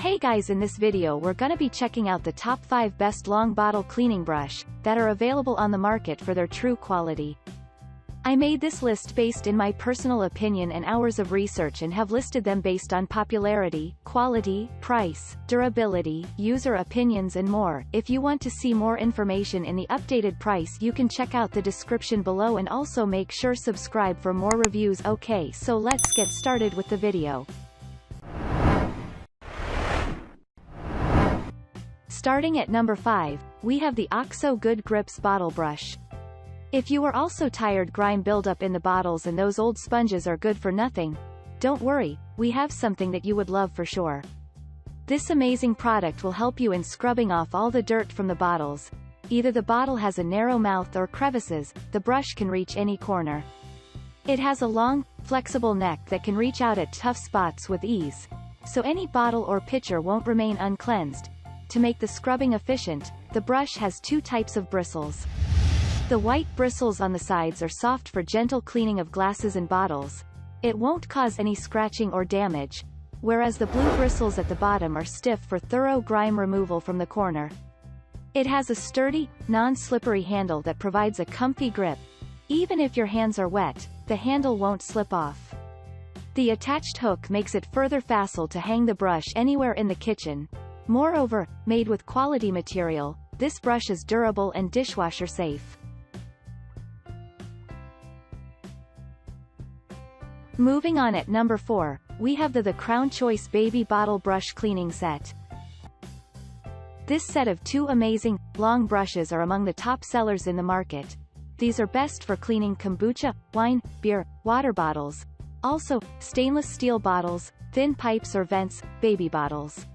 Hey guys, in this video we're gonna be checking out the top 5 best long bottle cleaning brush that are available on the market for their true quality. I made this list based in my personal opinion and hours of research and have listed them based on popularity, quality, price, durability, user opinions and more. If you want to see more information in the updated price, you can check out the description below and also make sure subscribe for more reviews. Okay, so let's get started with the video. Starting at number 5, we have the OXO Good Grips Bottle Brush. If you are also tired grime buildup in the bottles and those old sponges are good for nothing, don't worry, we have something that you would love for sure. This amazing product will help you in scrubbing off all the dirt from the bottles. Either the bottle has a narrow mouth or crevices, the brush can reach any corner. It has a long, flexible neck that can reach out at tough spots with ease, so any bottle or pitcher won't remain uncleansed. To make the scrubbing efficient, the brush has 2 types of bristles. The white bristles on the sides are soft for gentle cleaning of glasses and bottles. It won't cause any scratching or damage, whereas the blue bristles at the bottom are stiff for thorough grime removal from the corner. It has a sturdy, non-slippery handle that provides a comfy grip. Even if your hands are wet, the handle won't slip off. The attached hook makes it further facile to hang the brush anywhere in the kitchen. Moreover, made with quality material, this brush is durable and dishwasher safe. Moving on, at number 4, we have the Crown Choice Baby Bottle Brush Cleaning Set. This set of 2 amazing, long brushes are among the top sellers in the market. These are best for cleaning kombucha, wine, beer, water bottles. Also, stainless steel bottles, thin pipes or vents, baby bottles.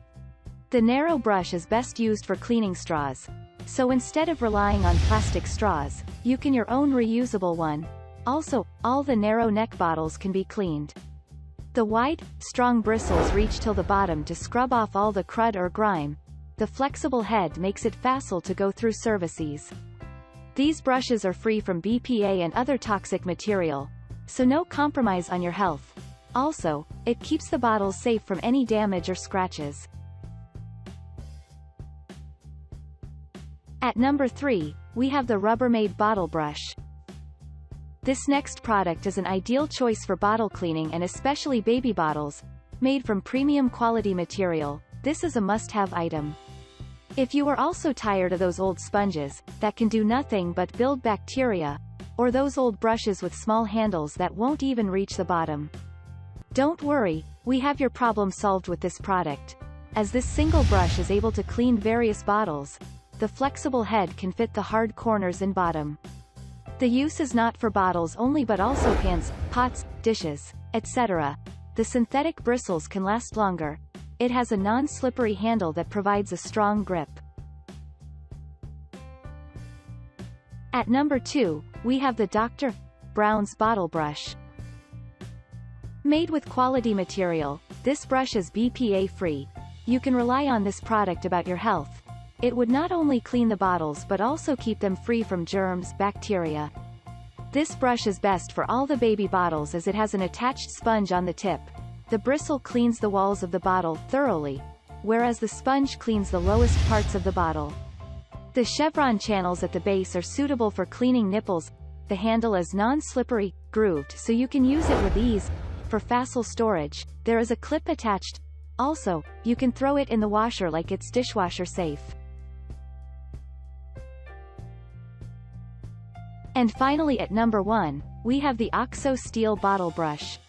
The narrow brush is best used for cleaning straws. So instead of relying on plastic straws, you can use your own reusable one. Also, all the narrow neck bottles can be cleaned. The wide, strong bristles reach till the bottom to scrub off all the crud or grime. The flexible head makes it facile to go through surfaces. These brushes are free from BPA and other toxic material, so no compromise on your health. Also, it keeps the bottles safe from any damage or scratches. At number 3, we have the Rubbermaid Bottle Brush. This next product is an ideal choice for bottle cleaning and especially baby bottles. Made from premium quality material, this is a must-have item. If you are also tired of those old sponges that can do nothing but build bacteria, or those old brushes with small handles that won't even reach the bottom, don't worry, we have your problem solved with this product. As this single brush is able to clean various bottles, the flexible head can fit the hard corners and bottom. The use is not for bottles only but also pans, pots, dishes, etc. The synthetic bristles can last longer. It has a non-slippery handle that provides a strong grip. At number 2, we have the Dr. Brown's Bottle Brush. Made with quality material, this brush is BPA-free. You can rely on this product about your health. It would not only clean the bottles but also keep them free from germs, bacteria. This brush is best for all the baby bottles as it has an attached sponge on the tip. The bristle cleans the walls of the bottle thoroughly, whereas the sponge cleans the lowest parts of the bottle. The chevron channels at the base are suitable for cleaning nipples. The handle is non-slippery, grooved so you can use it with ease. For facile storage, there is a clip attached. Also, you can throw it in the washer like it's dishwasher safe. And finally, at number 1, we have the OXO Steel Bottle Brush.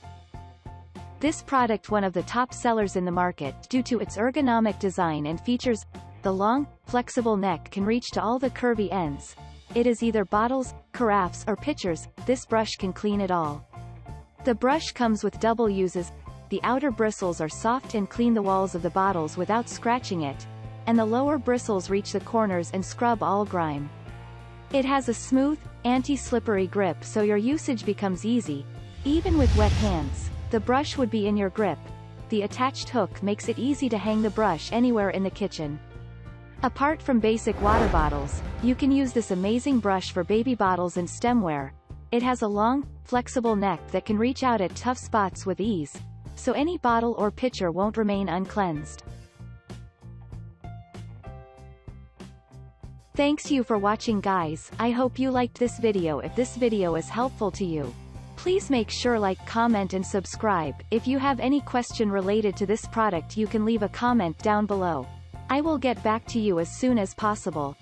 This product one of the top sellers in the market due to its ergonomic design and features. The long, flexible neck can reach to all the curvy ends. It is either bottles, carafes or pitchers, this brush can clean it all. The brush comes with double uses. The outer bristles are soft and clean the walls of the bottles without scratching it, and the lower bristles reach the corners and scrub all grime. It has a smooth, anti-slippery grip so your usage becomes easy. Even with wet hands, the brush would be in your grip. The attached hook makes it easy to hang the brush anywhere in the kitchen. Apart from basic water bottles, you can use this amazing brush for baby bottles and stemware. It has a long, flexible neck that can reach out at tough spots with ease, so any bottle or pitcher won't remain uncleansed. Thanks you for watching guys, I hope you liked this video. If this video is helpful to you, please make sure like, comment and subscribe. If you have any question related to this product you can leave a comment down below. I will get back to you as soon as possible.